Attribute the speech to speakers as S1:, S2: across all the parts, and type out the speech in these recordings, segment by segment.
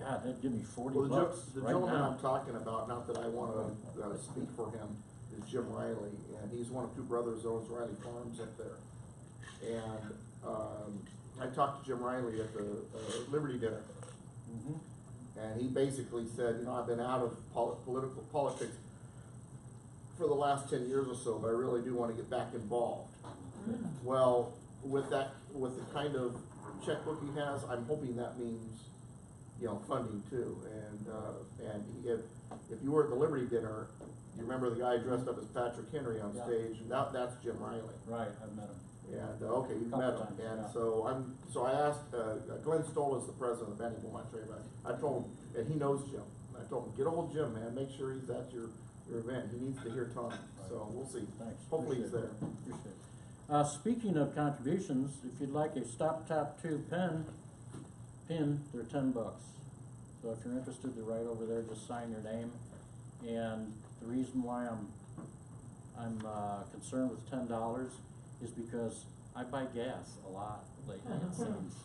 S1: God, that'd give me 40
S2: Well,
S1: bucks
S2: the
S1: right
S2: gentleman
S1: now.
S2: I'm talking about, not that I want to speak for him, is Jim Riley, and he's one of two brothers that owns Riley Farms up there. And I talked to Jim Riley at the Liberty Dinner, and he basically said, you know, I've been out of politics for the last 10 years or so, but I really do want to get back involved. Well, with the kind of checkbook he has, I'm hoping that means, you know, funding too. And if you were at the Liberty Dinner, you remember the guy dressed up as Patrick Henry on stage? That's Jim Riley.
S1: Right, I've met him.
S2: And okay, you've met him. And so I asked Glenn Stoll is the president of Benny Montreal. I told him, and he knows Jim. I told him, get a hold of Jim, man. Make sure he's at your event. He needs to hear Tom. Right. So we'll see. Thanks. Hopefully he's there.
S1: Appreciate it. Speaking of contributions, if you'd like a Stop Top 2 pin, they're $10. So if you're interested to write over there, just sign your name. And the reason why I'm concerned with $10 is because I buy gas a lot lately, it seems.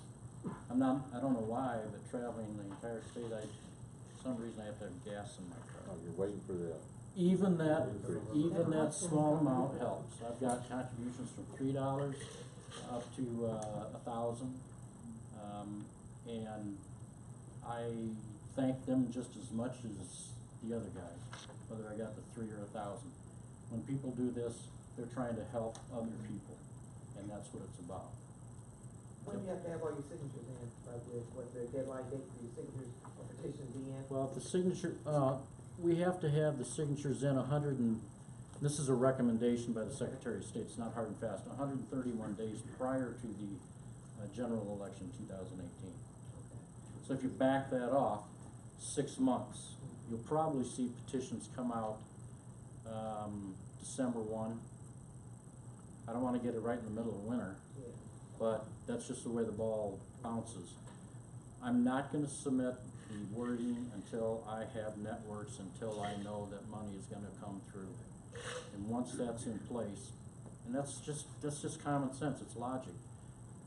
S1: I don't know why, but traveling the entire state, for some reason I have to have gas in my car.
S3: Oh, you're waiting for the...
S1: Even that small amount helps. I've got contributions from $3 up to 1,000, and I thank them just as much as the other guys, whether I got the 3 or 1,000. When people do this, they're trying to help other people, and that's what it's about.
S4: When do you have to have all your signatures in? What's the deadline date for your signatures or petitions be in?
S1: Well, the signature, we have to have the signatures in this is a recommendation by the Secretary of State, it's not hard and fast, 131 days prior to the general election 2018. So if you back that off 6 months, you'll probably see petitions come out December 1. I don't want to get it right in the middle of winter, but that's just the way the ball bounces. I'm not going to submit the wording until I have networks, until I know that money is going to come through. And once that's in place, and that's just common sense, it's logic,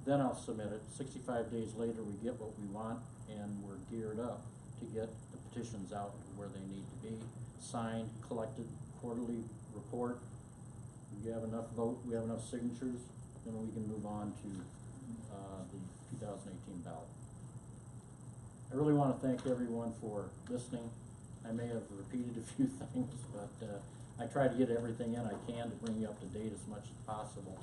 S1: then I'll submit it. 65 days later we get what we want, and we're geared up to get the petitions out where they need to be, signed, collected, quarterly report. We have enough we have enough signatures, then we can move on to the 2018 ballot. I really want to thank everyone for listening. I may have repeated a few things, but I try to get everything in I can to bring you up to date as much as possible.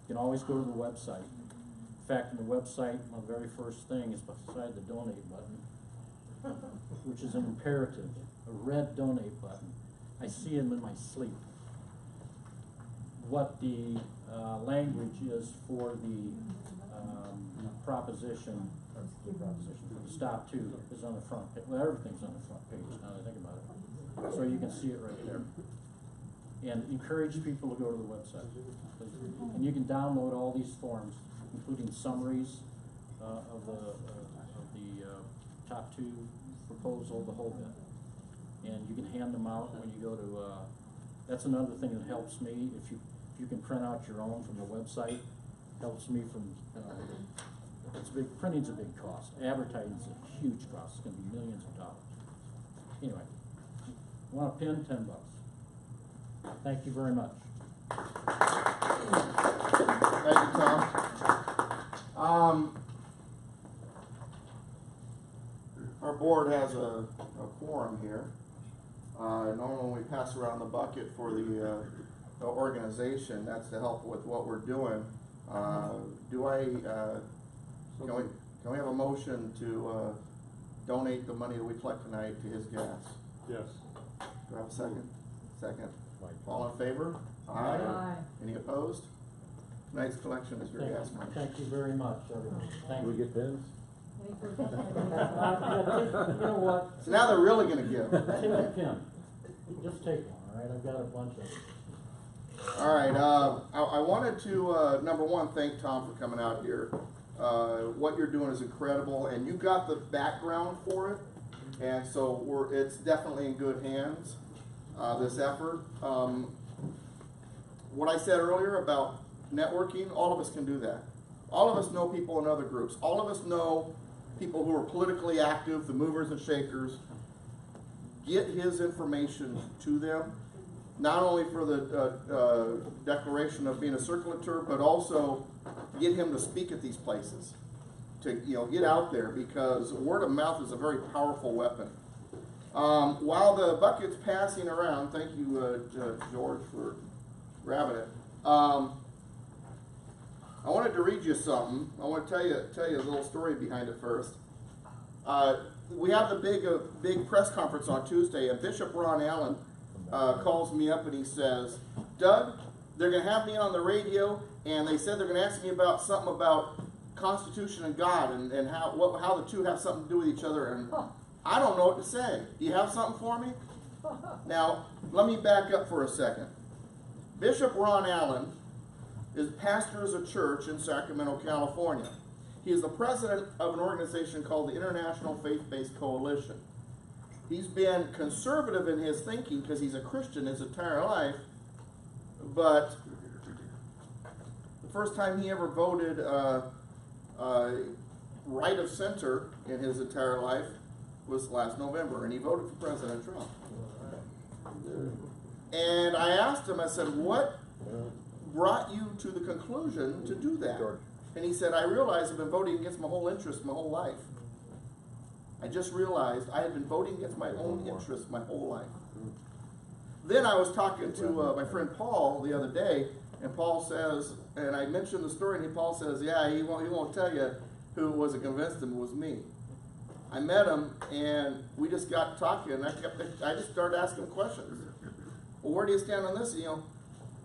S1: You can always go to the website. In fact, on the website, my very first thing is beside the donate button, which is an imperative, a red donate button. I see them in my sleep. What the language is for the proposition, the Stop 2 is on the front page. Well, everything's on the front page now that I think about it. So you can see it right there. And encourage people to go to the website. And you can download all these forms, including summaries of the Top 2 proposal, the whole bit. And you can hand them out when you go to, that's another thing that helps me. If you can print out your own from the website, helps me from, printing's a big cost. Advertising's a huge cost. It's going to be millions of dollars. Anyway, want a pin? $10. Thank you very much.
S2: Thank you, Tom. Our board has a quorum here. Normally we pass around the bucket for the organization. That's to help with what we're doing. Can we have a motion to donate the money that we collect tonight to his gas?
S3: Yes.
S2: Do I have a second? Second. All in favor? Aye.
S5: Aye.
S2: Any opposed? Tonight's collection is your gas money.
S1: Thank you very much, everyone. Thank
S3: Do we
S1: you.
S3: get pins?
S1: You know what?
S2: So now they're really going to give.
S1: Take a pin. Just take one, all right? I've got a bunch of them.
S2: All right. I wanted to, number one, thank Tom for coming out here. What you're doing is incredible, and you got the background for it, and so it's definitely in good hands, this effort. What I said earlier about networking, all of us can do that. All of us know people in other groups. All of us know people who are politically active, the movers and shakers, get his information to them, not only for the declaration of being a circulator, but also get him to speak at these places, to get out there, because word of mouth is a very powerful weapon. While the bucket's passing around, thank you, George, for grabbing it. I wanted to read you something. I want to tell you a little story behind it first. We have the big press conference on Tuesday, and Bishop Ron Allen calls me up and he says, Doug, they're going to have me on the radio, and they said they're going to ask me about something about Constitution and God, and how the two have something to do with each other, and I don't know what to say. Do you have something for me? Now, let me back up for a second. Bishop Ron Allen pastors a church in Sacramento, California. He is the president of an organization called the International Faith-Based Coalition. He's been conservative in his thinking because he's a Christian his entire life, but the first time he ever voted right of center in his entire life was last November, and he voted for President Trump. And I asked him, I said, what brought you to the conclusion to do that? And he said, I realized I've been voting against my whole interest my whole life. I just realized I had been voting against my own interests my whole life. Then I was talking to my friend Paul the other day, and Paul says, and I mentioned the story, and Paul says, yeah, he won't tell you who was convinced him. It was me. I met him, and we just got talking, and I just started asking questions. Well, where do you stand on this?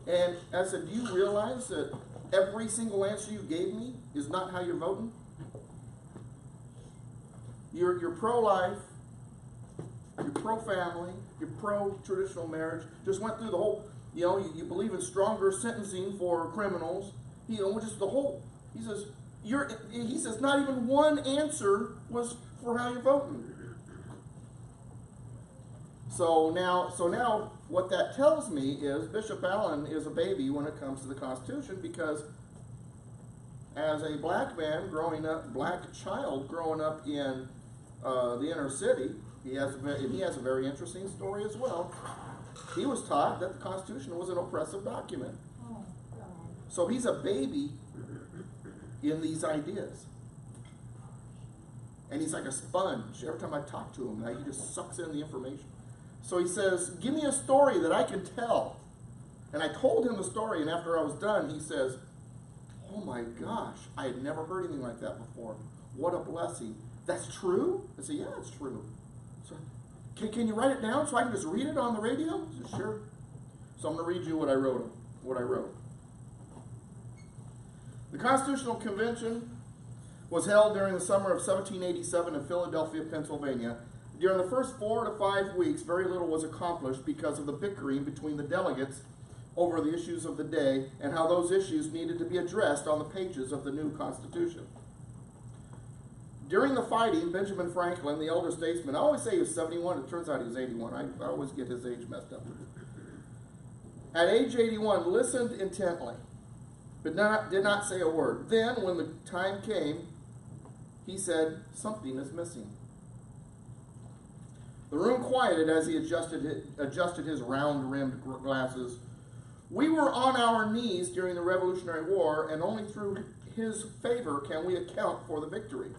S2: And I said, do you realize that every single answer you gave me is not how you're voting? You're pro-life, you're pro-family, you're pro-traditional marriage. Just went through the whole, you believe in stronger sentencing for criminals. Just the whole. He says not even one answer was for how you're voting. So now what that tells me is Bishop Allen is a baby when it comes to the Constitution, because as a black man black child growing up in the inner city, he has a very interesting story as well. He was taught that the Constitution was an oppressive document. So he's a baby in these ideas. And he's like a sponge. Every time I talk to him, he just sucks in the information. So he says, give me a story that I can tell. And I told him the story, and after I was done, he says, oh my gosh, I had never heard anything like that before. What a blessing. That's true? I said, yeah, it's true. So, can you write it down so I can just read it on the radio? I said, sure. So I'm going to read you what I wrote. The Constitutional Convention was held during the summer of 1787 in Philadelphia, Pennsylvania. During the first 4 to 5 weeks, very little was accomplished because of the bickering between the delegates over the issues of the day and how those issues needed to be addressed on the pages of the new Constitution. During the fighting, Benjamin Franklin, the elder statesman, I always say he was 71, it turns out he was 81. I always get his age messed up. At age 81, listened intently, but did not say a word. Then, when the time came, he said, something is missing. The room quieted as he adjusted his round-rimmed glasses. We were on our knees during the Revolutionary War, and only through his favor can we account for the victory.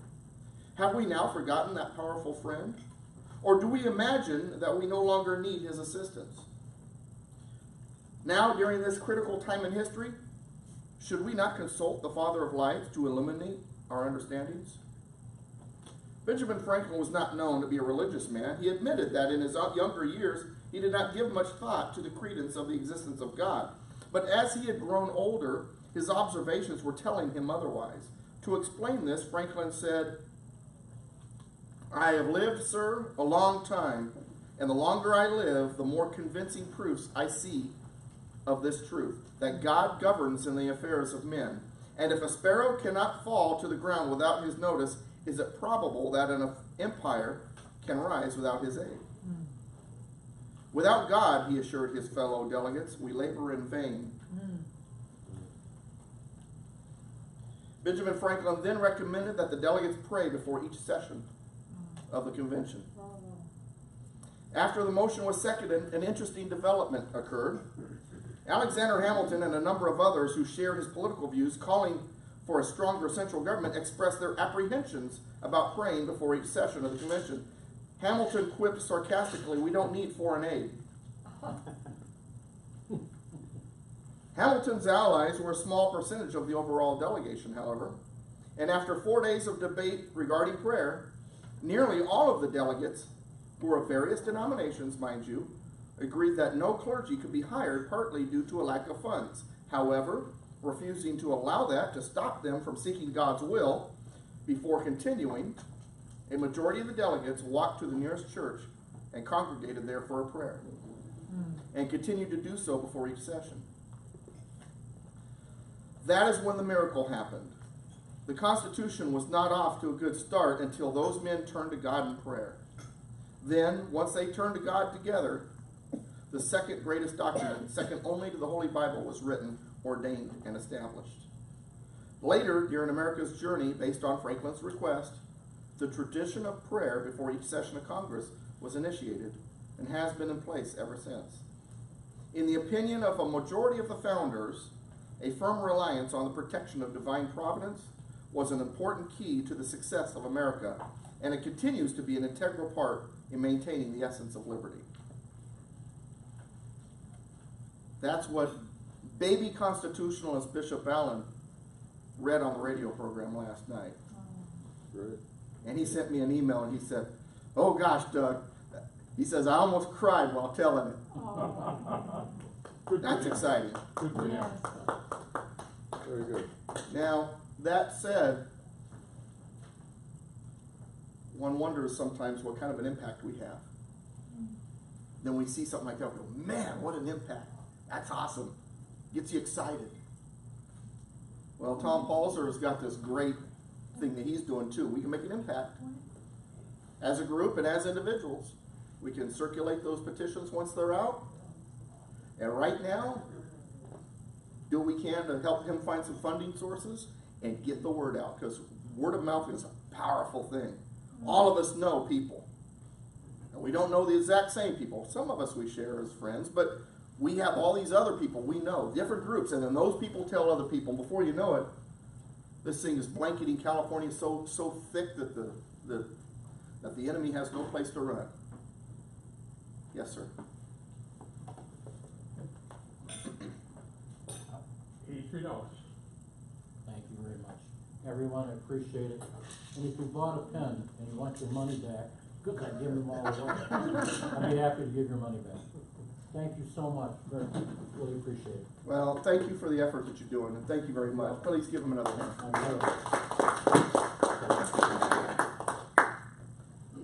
S2: Have we now forgotten that powerful friend? Or do we imagine that we no longer need his assistance? Now, during this critical time in history, should we not consult the Father of Lights to illuminate our understandings? Benjamin Franklin was not known to be a religious man. He admitted that in his younger years, he did not give much thought to the credence of the existence of God. But as he had grown older, his observations were telling him otherwise. To explain this, Franklin said, I have lived, sir, a long time, and the longer I live, the more convincing proofs I see of this truth, that God governs in the affairs of men. And if a sparrow cannot fall to the ground without his notice, is it probable that an empire can rise without his aid? Without God, he assured his fellow delegates, we labor in vain. Benjamin Franklin then recommended that the delegates pray before each session of the convention. After the motion was seconded, an interesting development occurred. Alexander Hamilton and a number of others who shared his political views, calling for a stronger central government, expressed their apprehensions about praying before each session of the convention. Hamilton quipped sarcastically, "We don't need foreign aid." Hamilton's allies were a small percentage of the overall delegation, however, and after 4 days of debate regarding prayer, nearly all of the delegates, who were of various denominations, mind you, agreed that no clergy could be hired, partly due to a lack of funds. However, refusing to allow that to stop them from seeking God's will, before continuing, a majority of the delegates walked to the nearest church and congregated there for a prayer, and continued to do so before each session. That is when the miracle happened. The Constitution was not off to a good start until those men turned to God in prayer. Then, once they turned to God together, the second greatest document, second only to the Holy Bible, was written, ordained, and established. Later, during America's journey, based on Franklin's request, the tradition of prayer before each session of Congress was initiated and has been in place ever since. In the opinion of a majority of the founders, a firm reliance on the protection of divine providence was an important key to the success of America, and it continues to be an integral part in maintaining the essence of liberty. That's what baby constitutionalist Bishop Allen read on the radio program last night.
S3: Great.
S2: And he sent me an email and he said, "Oh gosh, Doug," he says, "I almost cried while telling it." That's exciting.
S3: Good for him. Very good.
S2: Now, that said, one wonders sometimes what kind of an impact we have. Then we see something like that, we go, "Man, what an impact. That's awesome." Gets you excited. Well, Tom Palzer has got this great thing that he's doing too. We can make an impact as a group and as individuals. We can circulate those petitions once they're out. And right now, do what we can to help him find some funding sources and get the word out, because word of mouth is a powerful thing. All of us know people. And we don't know the exact same people. Some of us we share as friends, but we have all these other people we know, different groups, and then those people tell other people. Before you know it, this thing is blanketing California so thick that the enemy has no place to run. Yes, sir.
S3: $83.
S1: Thank you very much. Everyone, I appreciate it. And if you bought a pen and you want your money back, good, I give them all away. I'd be happy to give your money back. Thank you so much. Really appreciate it.
S2: Well, thank you for the effort that you're doing, and thank you very much. Please give him another hand.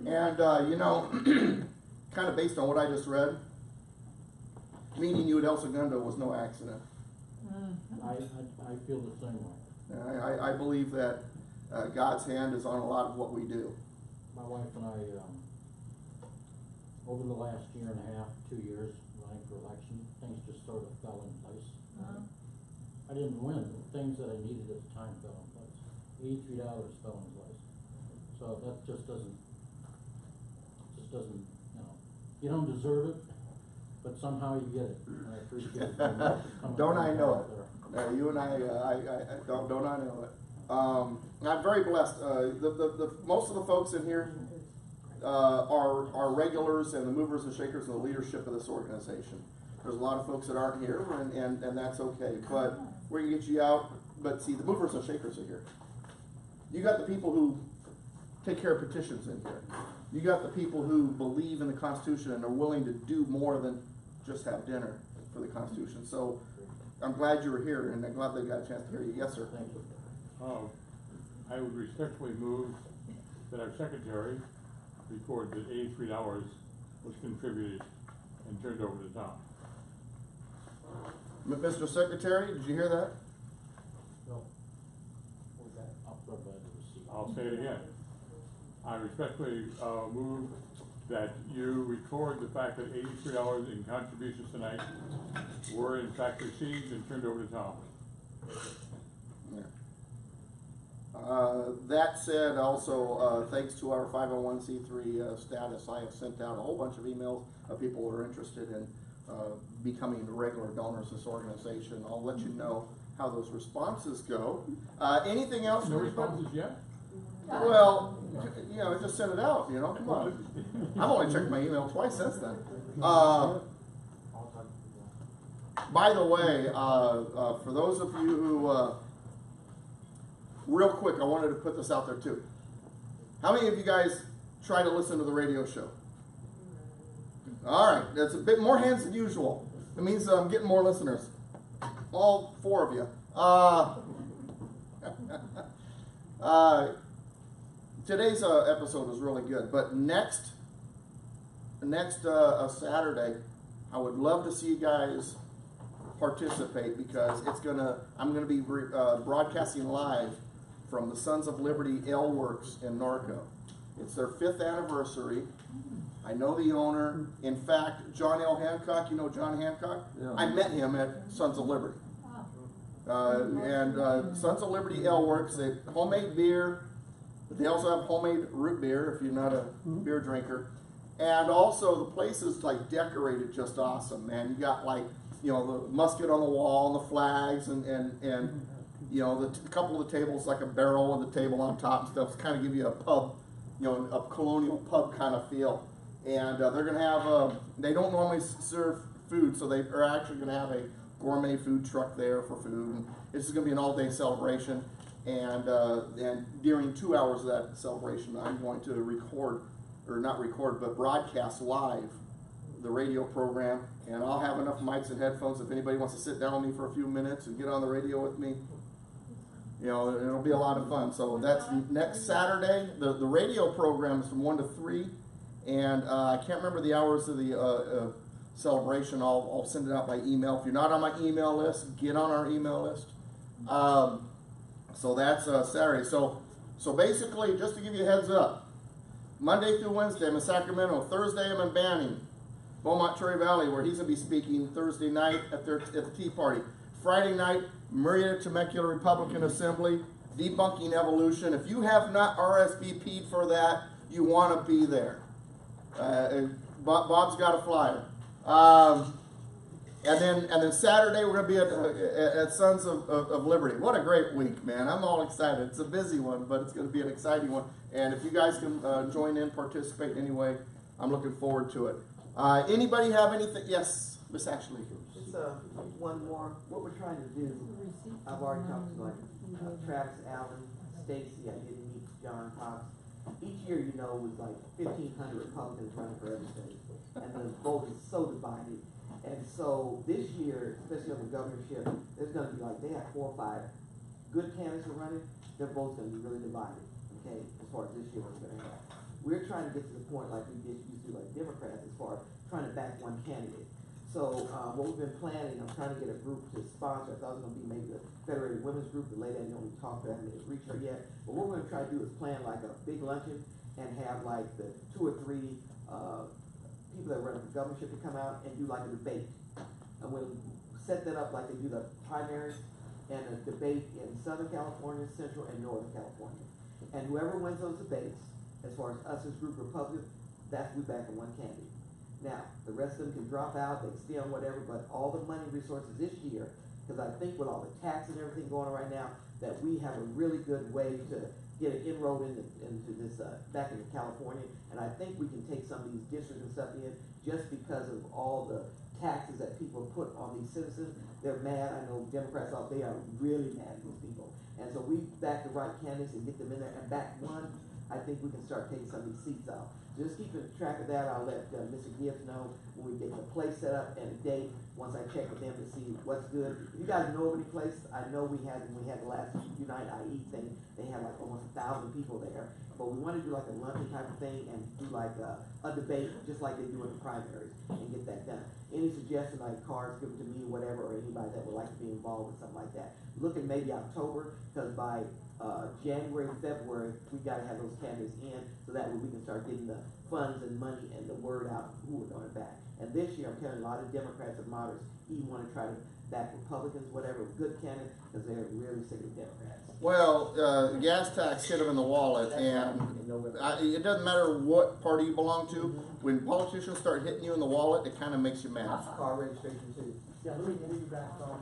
S2: And, you know, kind of based on what I just read, meeting you at El Segundo was no accident.
S1: I feel the same way.
S2: I believe that God's hand is on a lot of what we do.
S1: My wife and I, over the last year and a half, 2 years, running for election, things just sort of fell in place. I didn't win. The things that I needed at the time fell in place. $83 fell in place. So that just doesn't, you know, you don't deserve it, but somehow you get it. And I appreciate it very much.
S2: Don't I know it? You and I don't I know it? I'm very blessed. Most of the folks in here are regulars and the movers and shakers and the leadership of this organization. There's a lot of folks that aren't here, and that's okay. But we're going to get you out. But see, the movers and shakers are here. You got the people who take care of petitions in here. You got the people who believe in the Constitution and are willing to do more than just have dinner for the Constitution. So I'm glad you were here, and I'm glad they got a chance to hear you. Yes, sir.
S1: Thank you.
S3: I would respectfully move that our secretary record that $83 was contributed and turned over to Tom.
S2: Mr. Secretary, did you hear that?
S1: No. I'll provide the receipt.
S3: I'll say it again. I respectfully move that you record the fact that $83 in contributions tonight were in fact received and turned over to Tom.
S2: Yeah. That said, also, thanks to our 501c3 status, I have sent out a whole bunch of emails of people who are interested in becoming regular donors of this organization. I'll let you know how those responses go. Anything else?
S3: No
S2: everybody?
S3: responses yet?
S2: Well, you know, just send it out, you know, come on. I've only checked my email twice since then. By the way, for those of you who, real quick, I wanted to put this out there too. How many of you guys try to listen to the radio show? All right, that's a bit more hands than usual. It means I'm getting more listeners. All 4 of you. Today's episode was really good, but next Saturday, I would love to see you guys participate because I'm gonna be broadcasting live from the Sons of Liberty Ale Works in Norco. It's their 5th anniversary. I know the owner. In fact, John L. Hancock, you know John Hancock? Yeah. I met him at Sons of Liberty. Sons of Liberty Ale Works, they have homemade beer, but they also have homemade root beer if you're not a beer drinker. And also the place is like decorated just awesome, man. You got like, you know, the musket on the wall and the flags and you know, a couple of the tables like a barrel with a table on top and stuff to kind of give you a pub, you know, a colonial pub kind of feel. And they're going to have, they don't normally serve food, so they are actually going to have a gourmet food truck there for food. And this is going to be an all-day celebration. And during 2 hours of that celebration, I'm going to broadcast live the radio program. And I'll have enough mics and headphones if anybody wants to sit down with me for a few minutes and get on the radio with me. You know, it'll be a lot of fun. So that's next Saturday. The radio program is from 1 to 3. And I can't remember the hours of the celebration. I'll send it out by email. If you're not on my email list, get on our email list. So that's Saturday. So basically, just to give you a heads up, Monday through Wednesday I'm in Sacramento. Thursday I'm in Banning, Beaumont Cherry Valley, where he's going to be speaking Thursday night at the Tea Party. Friday night, Marietta Temecula Republican Assembly, debunking evolution. If you have not RSVP'd for that, you want to be there. Bob's got a flyer. And then Saturday we're going to be at Sons of Liberty. What a great week, man. I'm all excited. It's a busy one, but it's going to be an exciting one. And if you guys can join in, participate in any way, I'm looking forward to it. Anybody have anything? Yes, Miss Ashley.
S4: Just one more. What we're trying to do, I've already talked to like Travis Allen, Stacy. I didn't meet John Cox. Each year, you know, with like 1,500 Republicans running for every state, and the vote is so divided. And so this year, especially on the governorship, there's going to be like, they have 4 or 5 good candidates are running. Their vote's going to be really divided. Okay, as far as this year, what's going to happen. We're trying to get to the point like we used to like Democrats, as far as trying to back one candidate. So what we've been planning, I'm trying to get a group to sponsor. I thought it was going to be maybe the Federated Women's Group. The lady I know we talked to, I haven't reached her yet. But what we're going to try to do is plan like a big luncheon and have like the 2 or 3 people that run for governorship to come out and do like a debate. And we'll set that up like they do the primaries and a debate in Southern California, Central, and Northern California. And whoever wins those debates, as far as us as group Republicans, we back on one candidate. Now, the rest of them can drop out, they can stay on whatever, but all the money resources this year, because I think with all the taxes and everything going on right now, that we have a really good way to get an inroad into this, back into California. And I think we can take some of these districts and stuff in just because of all the taxes that people put on these citizens. They're mad. I know Democrats out there are really mad at these people. And so we back the right candidates and get them in there and back one. I think we can start taking some of these seats out. Just keeping track of that, I'll let Mr. Gibbs know when we get the place set up and a date, once I check with them to see what's good. If you guys know of any place, I know when we had the last Unite IE thing, they had like almost 1,000 people there. But we want to do like a luncheon type of thing and do like a debate, just like they do in the primaries, and get that done. Any suggestion, like cards, give it to me, whatever, or anybody that would like to be involved with something like that. Looking maybe October, because by January, February, we got to have those candidates in, so that way we can start getting the funds and money and the word out who we're gonna back. And this year, I'm telling you, a lot of Democrats and moderates even wanna try to back Republicans, whatever, good candidates, because they're really sick of Democrats.
S2: Well, gas tax hit them in the wallet, and it doesn't matter what party you belong to. When politicians start hitting you in the wallet, it kind of makes you mad.
S4: Car registration too.
S5: Yeah, let me piggyback off,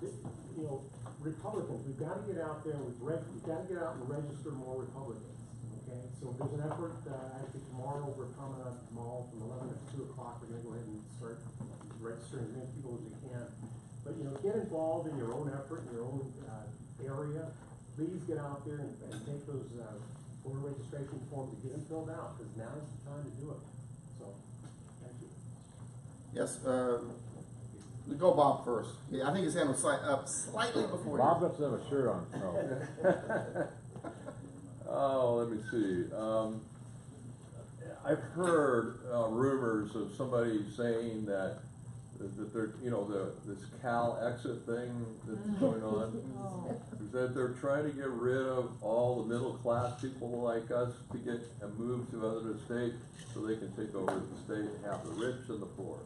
S5: you know, Republicans, we've gotta get out there, we've gotta get out and register more Republicans, okay? So there's an effort, actually tomorrow, we're coming up tomorrow from 11 to 2 o'clock, we're gonna go ahead and start registering as many people as we can. But, you know, get involved in your own effort, in your own, area. Please get out there and take those, voter registration forms and get them filled out, because now is the time to do it. So, thank you.
S2: Yes, we go Bob first. Yeah, I think his hand was up slightly before
S6: Bob
S2: you.
S6: doesn't have a shirt on, so. Oh, let me see. I've heard rumors of somebody saying that they're, you know, this Cal exit thing that's going on, is that they're trying to get rid of all the middle class people like us to get and move to other states so they can take over the state and have the rich and the poor,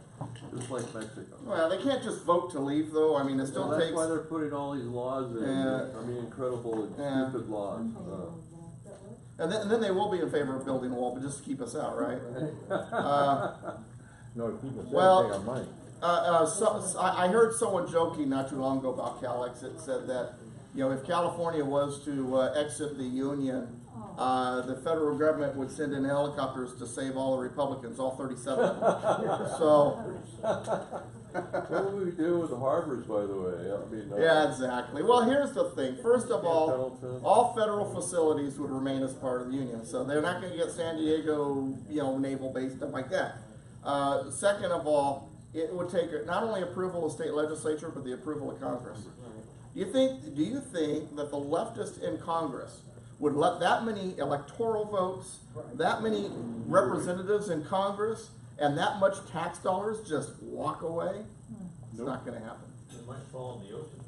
S6: just like Mexico.
S2: Well, they can't just vote to leave, though. I mean, it still
S6: So
S2: takes.
S6: that's why they're putting all these laws in.
S2: Yeah.
S6: I mean, incredible and
S2: Yeah.
S6: stupid laws.
S2: And then they will be in favor of building a wall, but just to keep us out, right?
S6: No, people say
S2: Well,
S6: they take our money.
S2: I heard someone joking not too long ago about Cal exit, said that, you know, if California was to exit the union, the federal government would send in helicopters to save all the Republicans, all 37 of them. So.
S6: What would we do with the harbors, by the way? I mean,
S2: Yeah, exactly. Well, here's the thing. First of
S6: Pendleton.
S2: all federal facilities would remain as part of the union. So they're not going to get San Diego, you know, naval base, stuff like that. Second of all, it would take not only approval of state legislature, but the approval of Congress. Do you think that the leftists in Congress would let that many electoral votes, that many representatives in Congress, and that much tax dollars just walk away? It's not going to happen.
S7: It might fall in the ocean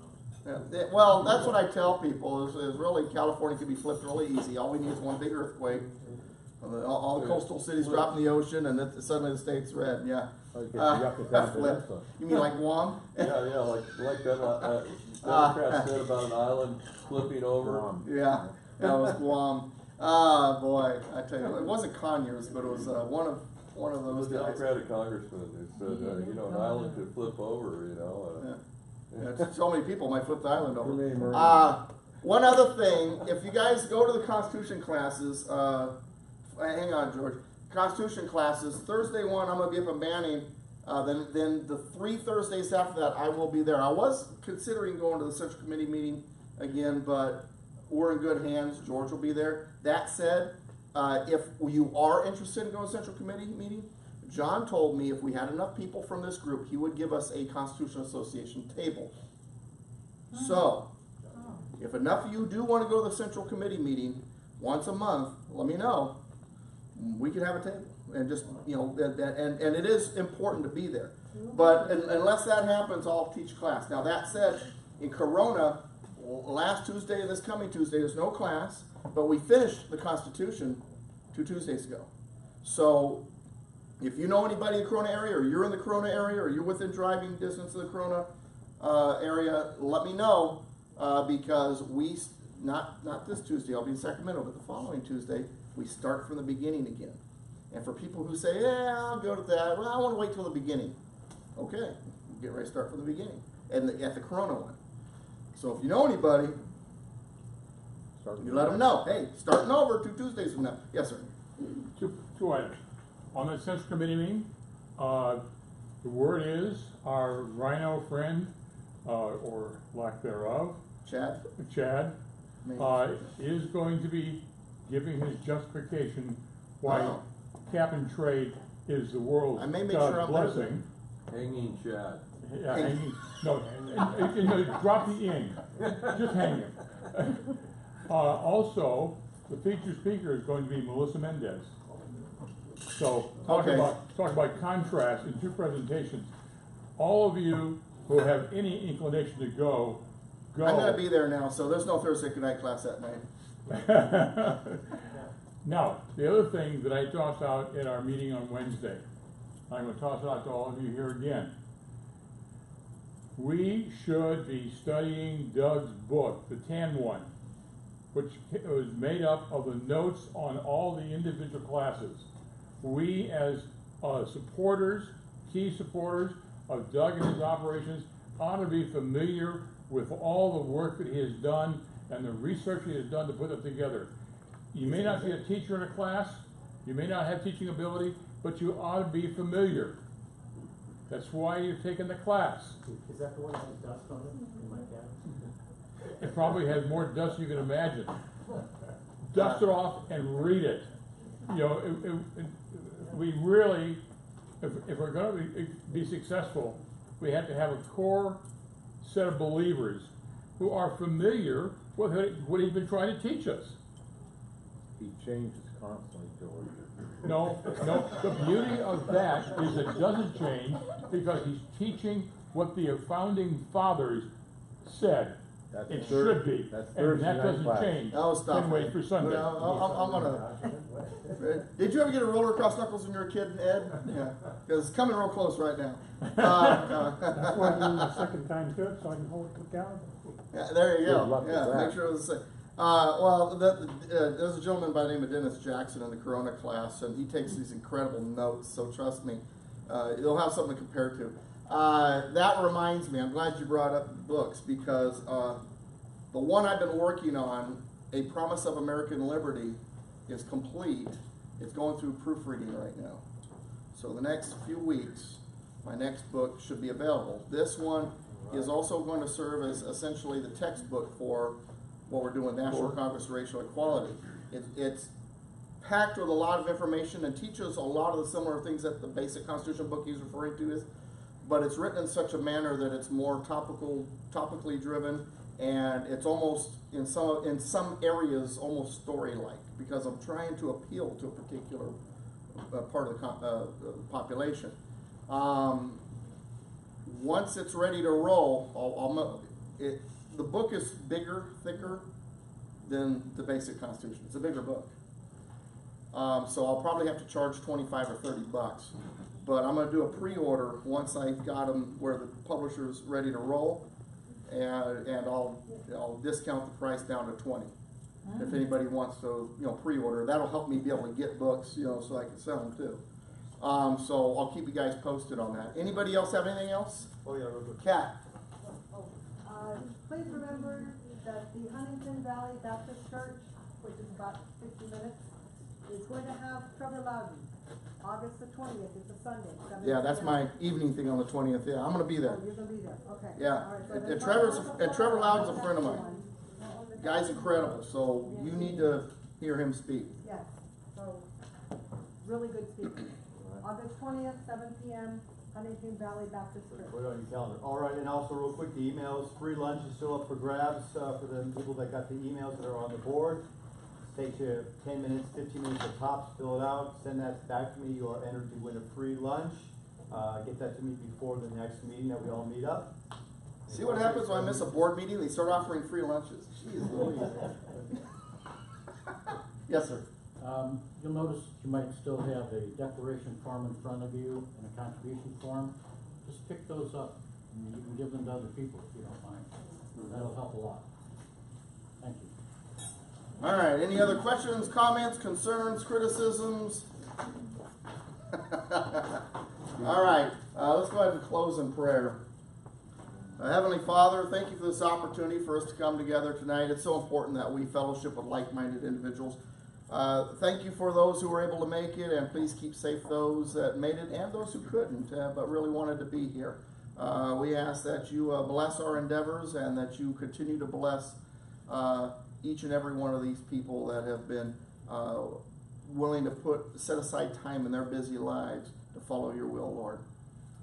S7: though.
S2: Yeah, well, that's what I tell people is really California can be flipped really easy. All we need is one big earthquake. All the coastal cities drop in the ocean, and then suddenly the state's red. Yeah. Flip. You mean like Guam?
S6: Yeah, like that Democrat said about an island flipping over.
S2: Yeah, that was Guam. Ah, boy, I tell you, it wasn't Conyers, but it was one of
S6: It was
S2: those
S6: a
S2: guys.
S6: Democratic congressman who said, you know, an island could flip over, you know.
S2: Yeah, so many people might flip the island
S6: Too many
S2: over.
S6: Marines.
S2: One other thing, if you guys go to the Constitution classes, hang on, George. Constitution classes, Thursday one, I'm going to be up in Banning. Then the 3 Thursdays after that, I will be there. I was considering going to the Central Committee meeting again, but we're in good hands. George will be there. That said, if you are interested in going to Central Committee meeting, John told me if we had enough people from this group, he would give us a Constitution Association table. So, if enough of you do want to go to the Central Committee meeting once a month, let me know. We could have a table. And just, you know, and it is important to be there. But unless that happens, I'll teach class. Now, that said, in Corona, last Tuesday and this coming Tuesday, there's no class, but we finished the Constitution 2 Tuesdays ago. So, if you know anybody in the Corona area, or you're in the Corona area, or you're within driving distance of the Corona area, let me know, because not this Tuesday, I'll be in Sacramento, but the following Tuesday, we start from the beginning again. And for people who say, yeah, I'll go to that, well, I want to wait till the beginning. Okay, get ready to start from the beginning, and at the Corona one. So if you know anybody, you let them know. Hey, starting over 2 Tuesdays from now. Yes, sir.
S3: Two items. On the Central Committee meeting, the word is our Rhino friend, or lack thereof,
S2: Chad?
S3: is going to be giving his justification why
S2: Wow.
S3: cap and trade is the world's
S2: I may make sure I'm there.
S3: blessing.
S6: Hanging Chad.
S3: Yeah, hanging, no, drop the ing, just hang him. Also, the featured speaker is going to be Melissa Mendez. So, talk about contrast in 2 presentations. All of you who have any inclination to go.
S2: I'm going to be there now, so there's no Thursday night class that night.
S3: Now, the other thing that I tossed out at our meeting on Wednesday, I'm gonna toss it out to all of you here again. We should be studying Doug's book, the tan one, which was made up of the notes on all the individual classes. We as supporters, key supporters of Doug and his operations ought to be familiar with all the work that he has done and the research he has done to put it together. You may not be a teacher in a class, you may not have teaching ability, but you ought to be familiar. That's why you're taking the class.
S5: Is that the one that has dust on it, in my cabin?
S3: It probably has more dust than you can imagine. Dust it off and read it. You know, we really, if we're going to be successful, we have to have a core set of believers who are familiar with what he's been trying to teach us.
S8: He changes constantly, George.
S3: No, the beauty of that is it doesn't change because he's teaching what the founding fathers said.
S8: That's
S3: It
S8: Thurs-
S3: should be,
S8: that's
S3: and
S8: Thursday
S3: that
S8: night
S3: doesn't
S8: class.
S3: change.
S2: Oh, stop
S3: Anyway,
S2: it.
S3: for Sunday.
S2: I'm gonna. Did you ever get a roller across knuckles when you were a kid, Ed? Yeah, because it's coming real close right now.
S9: That's why I'm doing the second time too, so I can hold it accountable.
S2: Yeah, there you
S8: Good
S2: go.
S8: luck with
S2: Yeah,
S8: that.
S2: make sure it was the same. Well, there's a gentleman by the name of Dennis Jackson in the Corona class, and he takes these incredible notes. So trust me, you'll have something to compare to. That reminds me, I'm glad you brought up books because the one I've been working on, A Promise of American Liberty, is complete. It's going through proofreading right now. So the next few weeks, my next book should be available. This one is also going to serve as essentially the textbook for what we're doing, National Congress of Racial Equality. It's packed with a lot of information and teaches a lot of the similar things that the basic Constitution book he's referring to is, but it's written in such a manner that it's more topically driven, and it's almost in some areas almost story-like because I'm trying to appeal to a particular part of the population. Once it's ready to roll, the book is bigger, thicker than the basic Constitution. It's a bigger book. So I'll probably have to charge 25 or 30 bucks. But I'm going to do a pre-order once I've got them where the publisher's ready to roll, and I'll discount the price down to 20. If anybody wants to, pre-order, that'll help me be able to get books, so I can sell them too. So I'll keep you guys posted on that. Anybody else have anything else?
S8: Oh, yeah, real good.
S2: Kat.
S10: Please remember that the Huntington Valley Baptist Church, which is about 50 minutes, is going to have Trevor Loudon, August the 20th. It's a Sunday.
S2: Yeah, that's my evening thing on the 20th. Yeah, I'm going to be there.
S10: Oh, you're going to be there. Okay.
S2: Yeah,
S10: All right, so
S2: and
S10: then
S2: Trevor Loudon's a friend of mine. Guy's incredible, so you need to hear him speak.
S10: Yes. So, really good speaker. August 20th, 7 p.m., Huntington Valley Baptist Church.
S11: Put it on your calendar. All right, and also real quick, the emails, free lunch is still up for grabs for the people that got the emails that are on the board. Takes you 10 minutes, 15 minutes at tops, fill it out, send that back to me. You are entered to win a free lunch. Get that to me before the next meeting that we all meet up.
S2: See what happens when I miss a board meeting? They start offering free lunches. Jeez Louise. Yes, sir.
S1: You'll notice you might still have a declaration form in front of you and a contribution form. Just pick those up and you can give them to other people if you don't mind. That'll help a lot. Thank you.
S2: All right, any other questions, comments, concerns, criticisms? All right, let's go ahead and close in prayer. Heavenly Father, thank you for this opportunity for us to come together tonight. It's so important that we fellowship with like-minded individuals. Thank you for those who were able to make it, and please keep safe those that made it and those who couldn't but really wanted to be here. We ask that you bless our endeavors and that you continue to bless each and every one of these people that have been willing to set aside time in their busy lives to follow your will, Lord.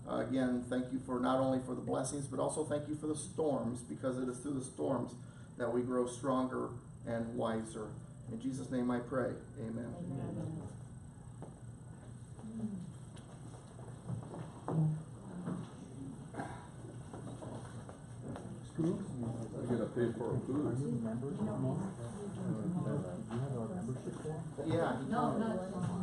S2: Again, thank you for not only for the blessings, but also thank you for the storms, because it is through the storms that we grow stronger and wiser. In Jesus' name I pray. Amen.
S6: You're gonna pay for our food.
S3: Members, membership form?
S2: Yeah. he
S12: No,
S2: told me.
S12: not.